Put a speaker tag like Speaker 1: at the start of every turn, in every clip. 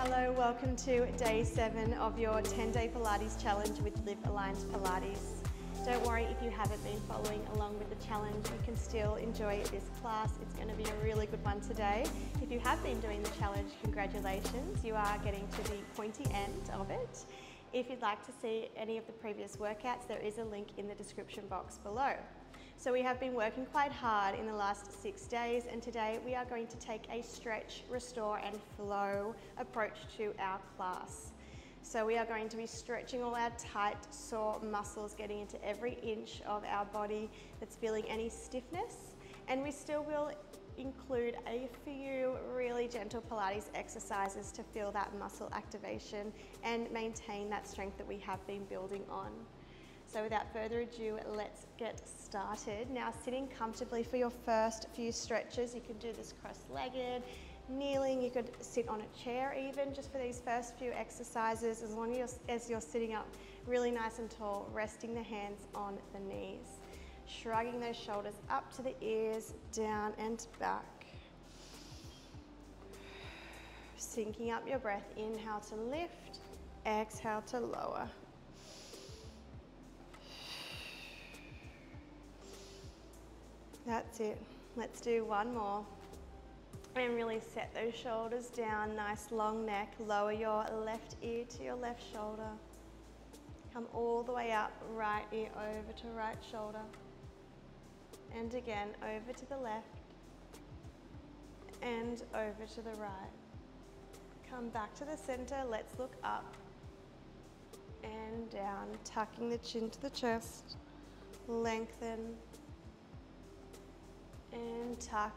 Speaker 1: Hello, welcome to day 7 of your 10-day Pilates challenge with Liv Aligned Pilates. Don't worry if you haven't been following along with the challenge, you can still enjoy this class. It's going to be a really good one today. If you have been doing the challenge, congratulations, you are getting to the pointy end of it. If you'd like to see any of the previous workouts, there is a link in the description box below. So we have been working quite hard in the last 6 days, and today we are going to take a stretch, restore and flow approach to our class. So we are going to be stretching all our tight, sore muscles, getting into every inch of our body that's feeling any stiffness, and we still will include a few really gentle Pilates exercises to feel that muscle activation and maintain that strength that we have been building on. So without further ado, let's get started. Now, sitting comfortably for your first few stretches, you can do this cross-legged, kneeling, you could sit on a chair even, just for these first few exercises, as long as you're sitting up really nice and tall, resting the hands on the knees. Shrugging those shoulders up to the ears, down and back. Syncing up your breath, inhale to lift, exhale to lower. That's it. Let's do one more. And really set those shoulders down, nice long neck. Lower your left ear to your left shoulder. Come all the way up, right ear over to right shoulder. And again, over to the left. And over to the right. Come back to the center, let's look up and down, tucking the chin to the chest. Lengthen. And tuck,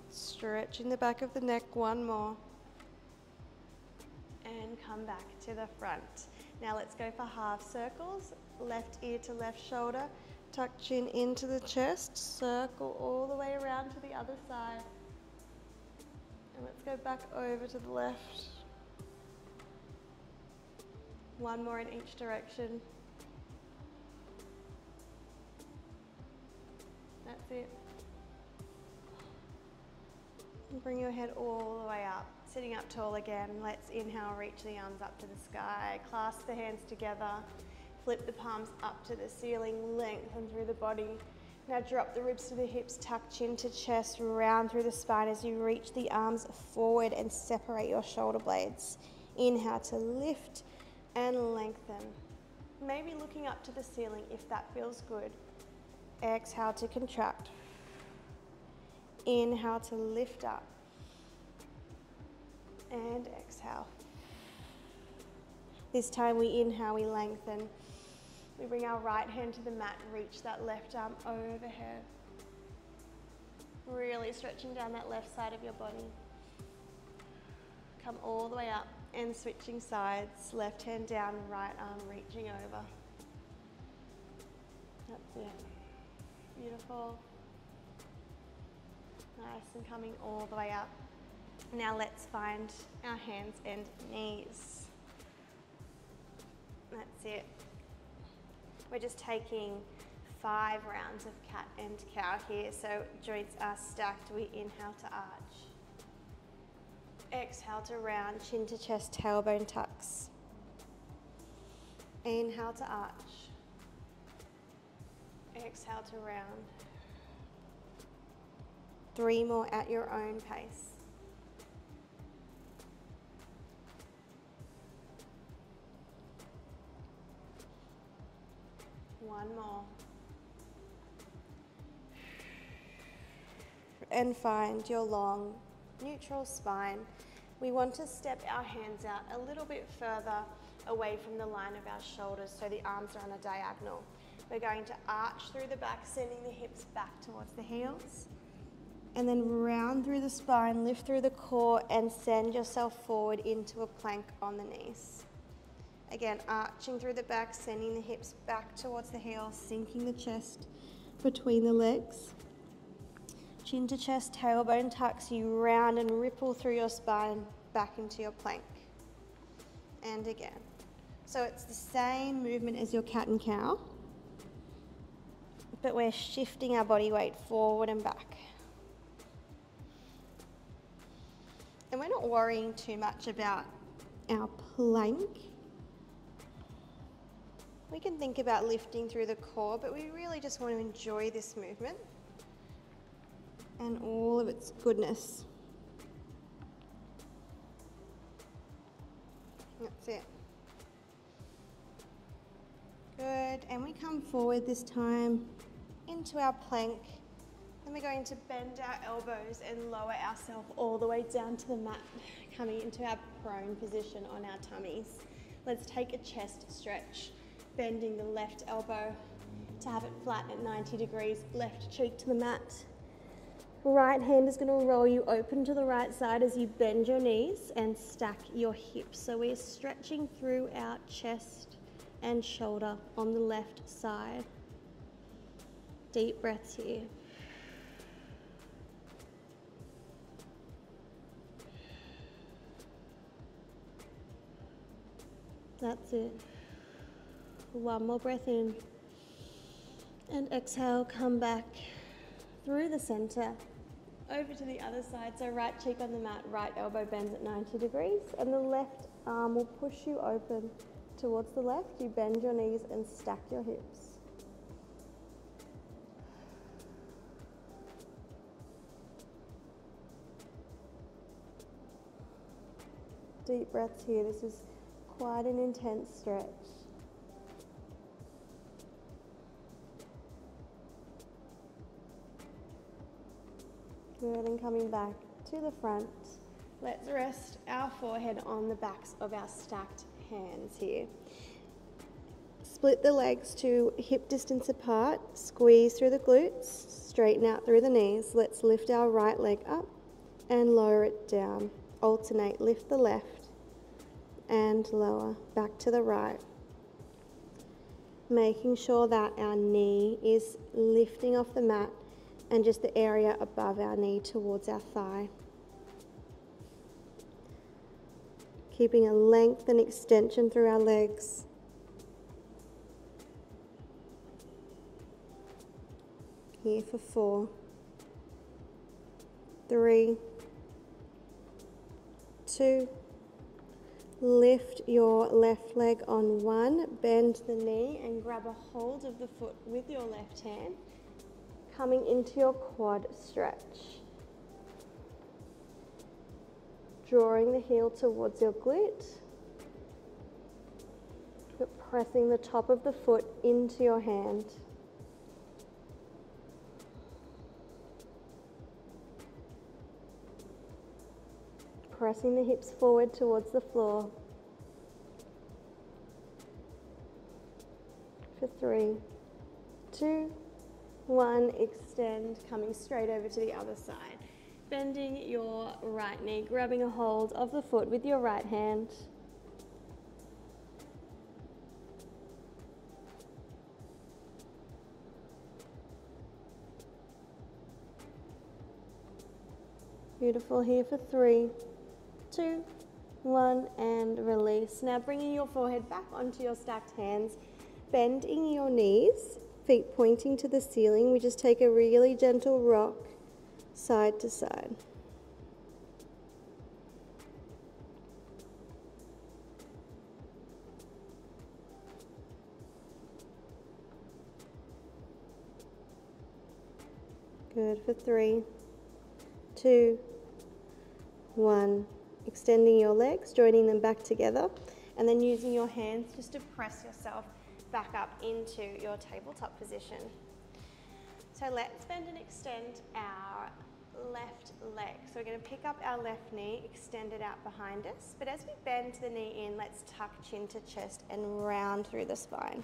Speaker 1: stretching the back of the neck, one more. And come back to the front. Now let's go for half circles, left ear to left shoulder, tuck chin into the chest, circle all the way around to the other side. And let's go back over to the left. One more in each direction. That's it. Bring your head all the way up, sitting up tall again. Let's inhale, reach the arms up to the sky, clasp the hands together, flip the palms up to the ceiling, lengthen through the body. Now drop the ribs to the hips, tuck chin to chest, round through the spine as you reach the arms forward and separate your shoulder blades. Inhale to lift and lengthen. Maybe looking up to the ceiling if that feels good. Exhale to contract. Inhale to lift up. And exhale. This time we inhale, we lengthen. We bring our right hand to the mat, reach that left arm overhead. Really stretching down that left side of your body. Come all the way up and switching sides. Left hand down, right arm reaching over. That's it. Beautiful. Nice, and coming all the way up. Now let's find our hands and knees. That's it. We're just taking 5 rounds of cat and cow here, so joints are stacked. We inhale to arch. Exhale to round, chin to chest, tailbone tucks. Inhale to arch. Exhale to round. 3 more at your own pace. One more. And find your long, neutral spine. We want to step our hands out a little bit further away from the line of our shoulders so the arms are on a diagonal. We're going to arch through the back, sending the hips back towards the heels. And then round through the spine, lift through the core and send yourself forward into a plank on the knees. Again, arching through the back, sending the hips back towards the heels, sinking the chest between the legs. Chin to chest, tailbone tucks, you round and ripple through your spine back into your plank. And again. So it's the same movement as your cat and cow, but we're shifting our body weight forward and back. And we're not worrying too much about our plank. We can think about lifting through the core, but we really just want to enjoy this movement and all of its goodness. That's it. Good, and we come forward this time into our plank. Then we're going to bend our elbows and lower ourselves all the way down to the mat, coming into our prone position on our tummies. Let's take a chest stretch, bending the left elbow to have it flat at 90 degrees, left cheek to the mat. Right hand is going to roll you open to the right side as you bend your knees and stack your hips. So we're stretching through our chest and shoulder on the left side. Deep breaths here. That's it. One more breath in. And exhale, come back through the center, over to the other side. So right cheek on the mat, right elbow bends at 90 degrees, and the left arm will push you open towards the left. You bend your knees and stack your hips. Deep breaths here. This is quite an intense stretch. Good, and coming back to the front. Let's rest our forehead on the backs of our stacked hands here. Split the legs to hip distance apart, squeeze through the glutes, straighten out through the knees. Let's lift our right leg up and lower it down. Alternate, lift the left and lower, back to the right. Making sure that our knee is lifting off the mat and just the area above our knee towards our thigh. Keeping a length and extension through our legs. Here for 4, 3, 2, lift your left leg on 1, bend the knee and grab a hold of the foot with your left hand, coming into your quad stretch. Drawing the heel towards your glute, but pressing the top of the foot into your hand. Pressing the hips forward towards the floor. For 3, 2, 1, extend, coming straight over to the other side. Bending your right knee, grabbing a hold of the foot with your right hand. Beautiful, here for 3, 2, 1, and release. Now bringing your forehead back onto your stacked hands, bending your knees, feet pointing to the ceiling. We just take a really gentle rock side to side. Good, for 3, 2, 1. Extending your legs, joining them back together, and then using your hands just to press yourself back up into your tabletop position. So let's bend and extend our left leg. So we're going to pick up our left knee, extend it out behind us, but as we bend the knee in, let's tuck chin to chest and round through the spine.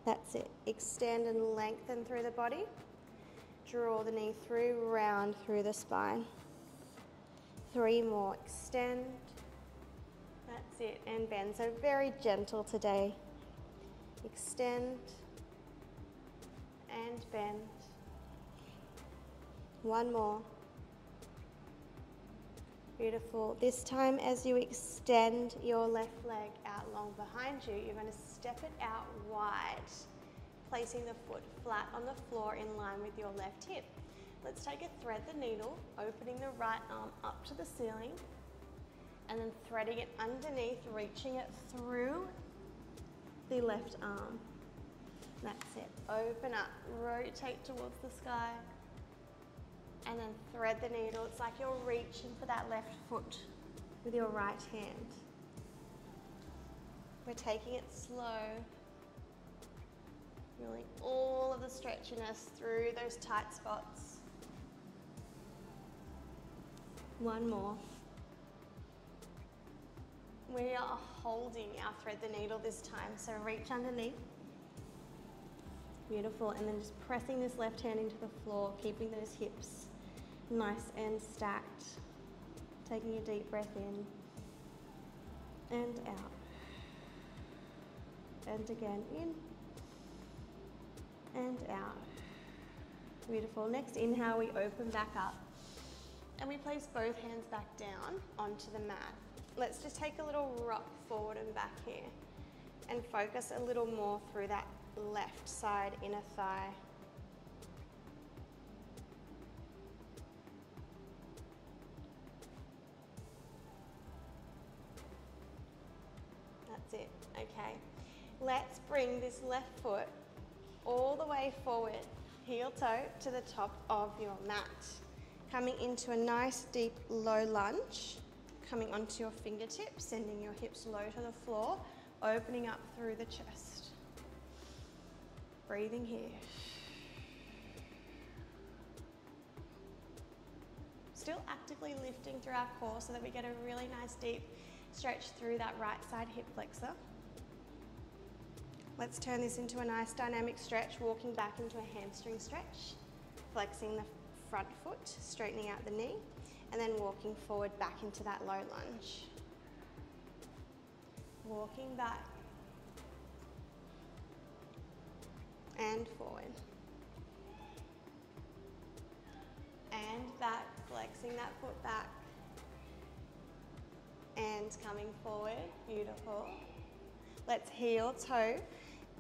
Speaker 1: That's it. Extend and lengthen through the body. Draw the knee through, round through the spine. 3 more. Extend. That's it. And bend. So very gentle today. Extend and bend. 1 more. Beautiful. This time as you extend your left leg out long behind you, you're going to step it out wide, placing the foot flat on the floor in line with your left hip. Let's take a thread the needle, opening the right arm up to the ceiling, and then threading it underneath, reaching it through the left arm. That's it. Open up, rotate towards the sky, and then thread the needle. It's like you're reaching for that left foot with your right hand. We're taking it slow, feeling all of the stretchiness through those tight spots. One more. We are holding our thread the needle this time, so reach underneath. Beautiful, and then just pressing this left hand into the floor, keeping those hips nice and stacked. Taking a deep breath in and out. And again, in and out. Beautiful. Next inhale, we open back up and we place both hands back down onto the mat. Let's just take a little rock forward and back here and focus a little more through that left side inner thigh. That's it. Okay. Let's bring this left foot all the way forward, heel toe to the top of your mat. Coming into a nice deep low lunge, coming onto your fingertips, sending your hips low to the floor, opening up through the chest. Breathing here. Still actively lifting through our core so that we get a really nice deep stretch through that right side hip flexor. Let's turn this into a nice dynamic stretch, walking back into a hamstring stretch, flexing the front foot, straightening out the knee, and then walking forward back into that low lunge. Walking back and forward. And back, flexing that foot back. And coming forward, beautiful. Let's heel toe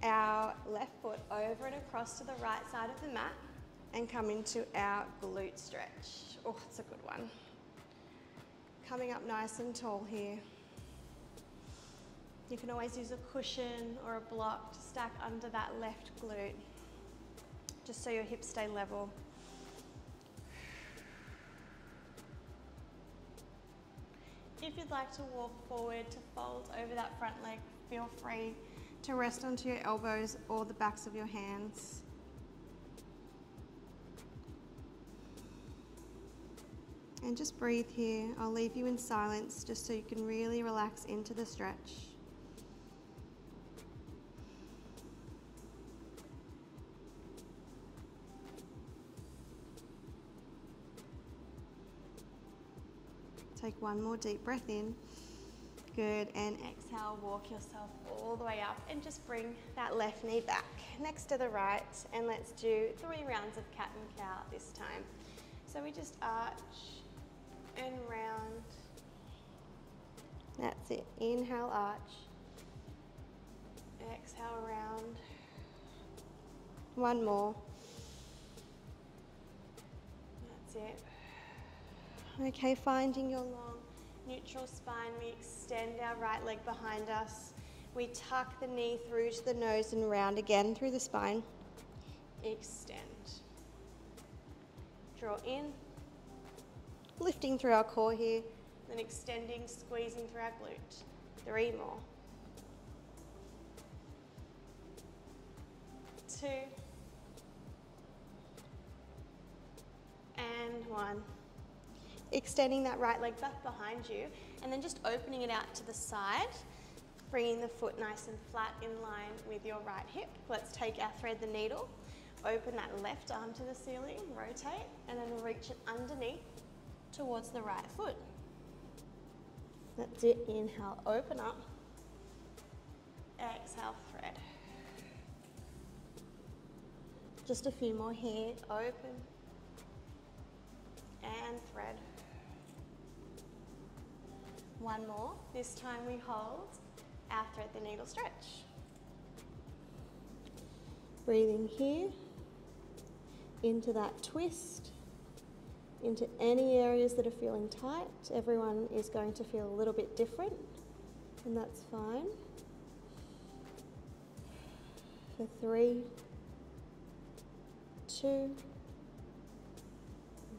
Speaker 1: our left foot over and across to the right side of the mat and come into our glute stretch. Oh, it's a good one. Coming up nice and tall here. You can always use a cushion or a block to stack under that left glute, just so your hips stay level. If you'd like to walk forward to fold over that front leg, feel free to rest onto your elbows or the backs of your hands. And just breathe here. I'll leave you in silence just so you can really relax into the stretch. Take one more deep breath in. Good, and exhale, walk yourself all the way up and just bring that left knee back next to the right, and let's do 3 rounds of cat and cow this time. So we just arch and round. That's it. Inhale, arch. Exhale, round. One more. That's it. Okay, finding your long neutral spine, we extend our right leg behind us. We tuck the knee through to the nose and round again through the spine. Extend. Draw in. Lifting through our core here, then extending, squeezing through our glute. 3 more. 2. And 1. Extending that right leg back behind you, and then just opening it out to the side, bringing the foot nice and flat in line with your right hip. Let's take our thread the needle, open that left arm to the ceiling, rotate, and then reach it underneath towards the right foot. That's it. Inhale, open up. Exhale, thread. Just a few more here. Open and thread. 1 more. This time we hold our thread the needle stretch. Breathing here into that twist, into any areas that are feeling tight. Everyone is going to feel a little bit different, and that's fine. For 3, 2,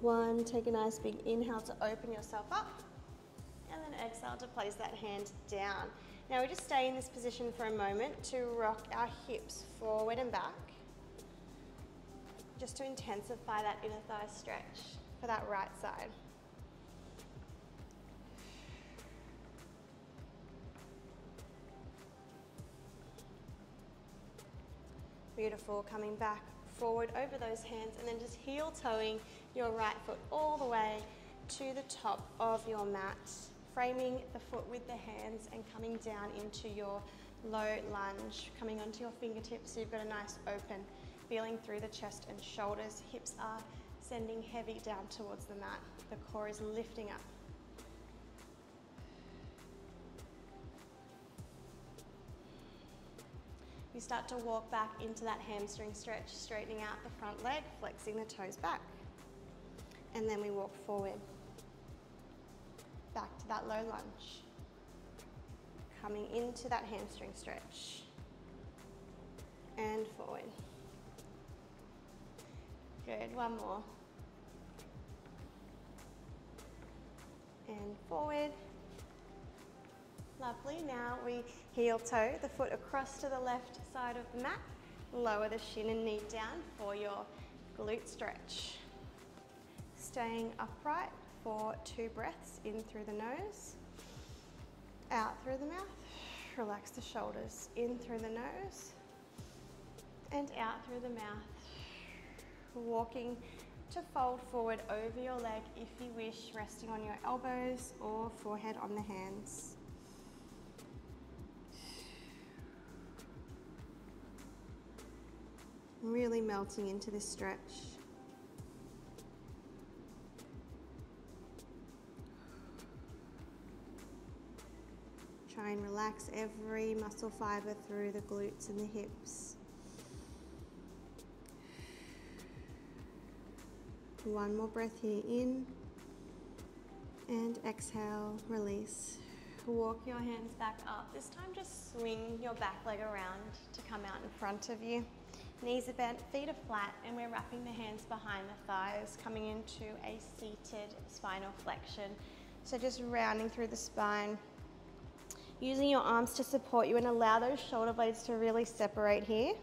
Speaker 1: 1. Take a nice big inhale to open yourself up, and then exhale to place that hand down. Now we just stay in this position for a moment to rock our hips forward and back, just to intensify that inner thigh stretch for that right side. Beautiful. Coming back forward over those hands, and then just heel toeing your right foot all the way to the top of your mat, framing the foot with the hands and coming down into your low lunge, coming onto your fingertips so you've got a nice open, feeling through the chest and shoulders. Hips are sending heavy down towards the mat. The core is lifting up. You start to walk back into that hamstring stretch, straightening out the front leg, flexing the toes back. And then we walk forward, back to that low lunge. Coming into that hamstring stretch. And forward. Good, one more. And forward. Lovely, now we heel toe the foot across to the left side of the mat. Lower the shin and knee down for your glute stretch. Staying upright for 2 breaths, in through the nose, out through the mouth. Relax the shoulders, in through the nose and out through the mouth. Walking to fold forward over your leg if you wish, resting on your elbows or forehead on the hands. Really melting into this stretch. Try and relax every muscle fiber through the glutes and the hips. One more breath here, in and exhale, release. Walk your hands back up. This time just swing your back leg around to come out in front of you. Knees are bent, feet are flat, and we're wrapping the hands behind the thighs, coming into a seated spinal flexion. So just rounding through the spine, using your arms to support you, and allow those shoulder blades to really separate here,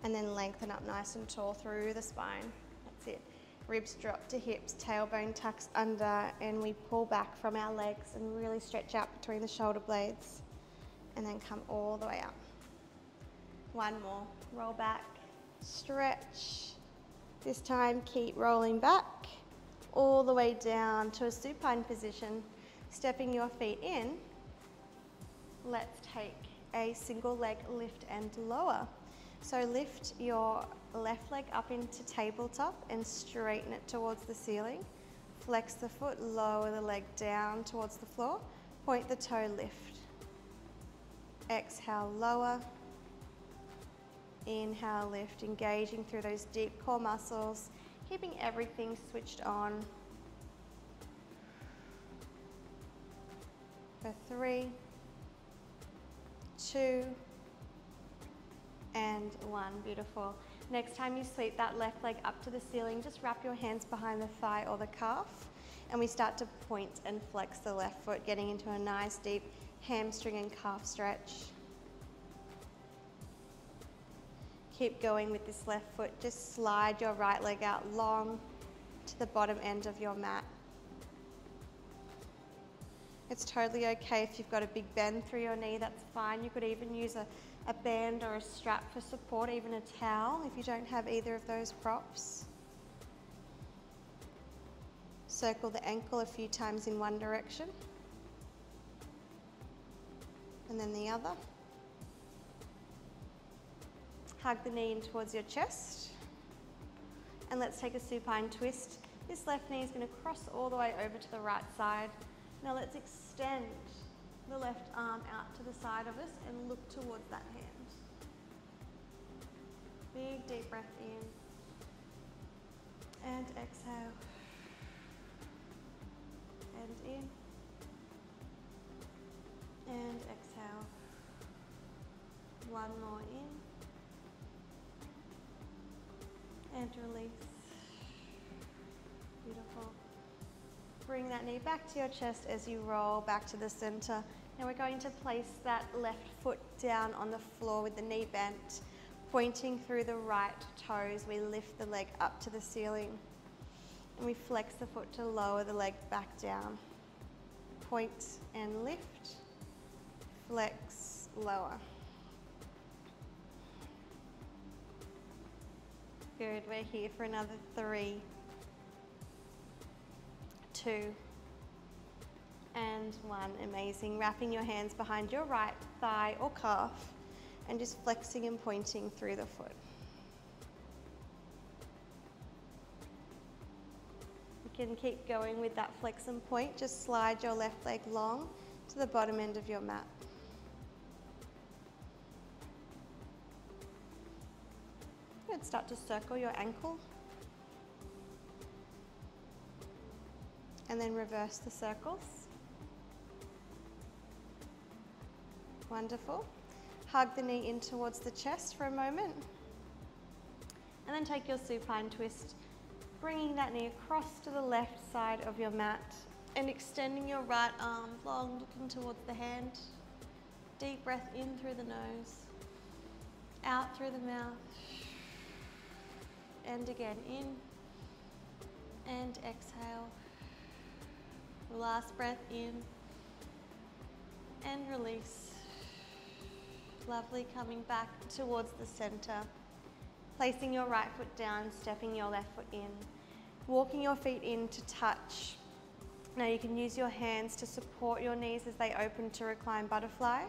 Speaker 1: and then lengthen up nice and tall through the spine. That's it. Ribs drop to hips, tailbone tucks under, and we pull back from our legs and really stretch out between the shoulder blades, and then come all the way up. One more. Roll back, stretch. This time keep rolling back all the way down to a supine position, stepping your feet in. Let's take a single leg lift and lower. So lift your left leg up into tabletop and straighten it towards the ceiling. Flex the foot, lower the leg down towards the floor. Point the toe, lift. Exhale, lower. Inhale, lift, engaging through those deep core muscles, keeping everything switched on. For 3, 2, and 1. Beautiful. Next time you sweep that left leg up to the ceiling, just wrap your hands behind the thigh or the calf, and we start to point and flex the left foot, getting into a nice deep hamstring and calf stretch. Keep going with this left foot. Just slide your right leg out long to the bottom end of your mat. It's totally okay if you've got a big bend through your knee, that's fine. You could even use a band or a strap for support, even a towel if you don't have either of those props. Circle the ankle a few times in one direction and then the other. Hug the knee in towards your chest. And let's take a supine twist. This left knee is going to cross all the way over to the right side. Now let's extend the left arm out to the side of us and look towards that hand. Big deep breath in. And exhale. one more in. And release. Beautiful. Bring that knee back to your chest as you roll back to the center. Now we're going to place that left foot down on the floor with the knee bent, pointing through the right toes. We lift the leg up to the ceiling and we flex the foot to lower the leg back down. Point and lift, flex, lower. Good, we're here for another 3, 2, and 1. Amazing. Wrapping your hands behind your right thigh or calf and just flexing and pointing through the foot. You can keep going with that flex and point. Just slide your left leg long to the bottom end of your mat. Good. Start to circle your ankle. And then reverse the circles. Wonderful. Hug the knee in towards the chest for a moment. And then take your supine twist, bringing that knee across to the left side of your mat and extending your right arm long, looking towards the hand. Deep breath in through the nose, out through the mouth, and again in and exhale. Last breath in and release. Lovely. Coming back towards the center. Placing your right foot down, stepping your left foot in. Walking your feet in to touch. Now you can use your hands to support your knees as they open to recline butterfly,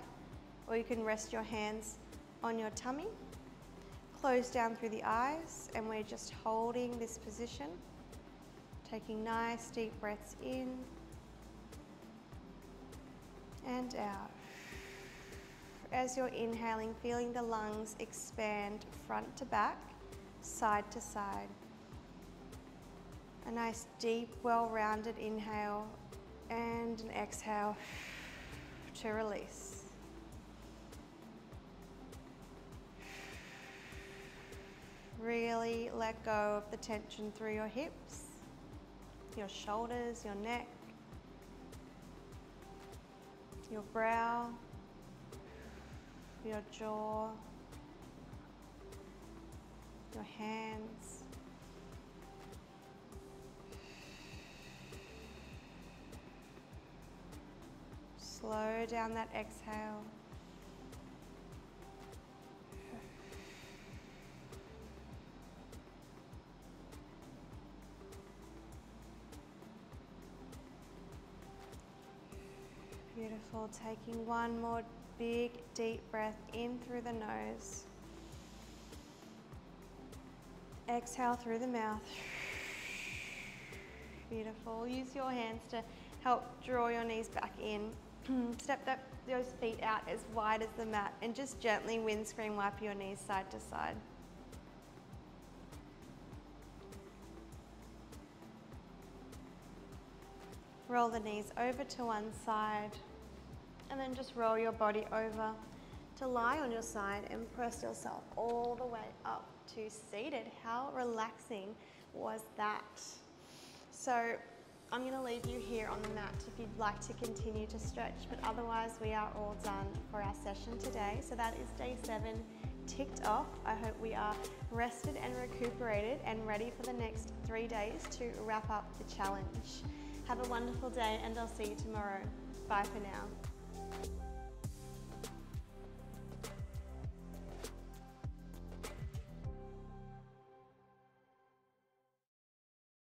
Speaker 1: or you can rest your hands on your tummy. Close down through the eyes, and we're just holding this position. Taking nice deep breaths in and out. As you're inhaling, feeling the lungs expand front to back, side to side. A nice deep, well-rounded inhale and an exhale to release. Really let go of the tension through your hips, your shoulders, your neck, your brow, your jaw, your hands. Slow down that exhale. Beautiful. Taking one more big deep breath in through the nose. Exhale through the mouth. Beautiful. Use your hands to help draw your knees back in. Step those feet out as wide as the mat and just gently windscreen wipe your knees side to side. Roll the knees over to one side and then just roll your body over to lie on your side and press yourself all the way up to seated. How relaxing was that? So I'm going to leave you here on the mat if you'd like to continue to stretch, but otherwise we are all done for our session today. So that is day 7 ticked off. I hope we are rested and recuperated and ready for the next 3 days to wrap up the challenge. Have a wonderful day and I'll see you tomorrow. Bye for now.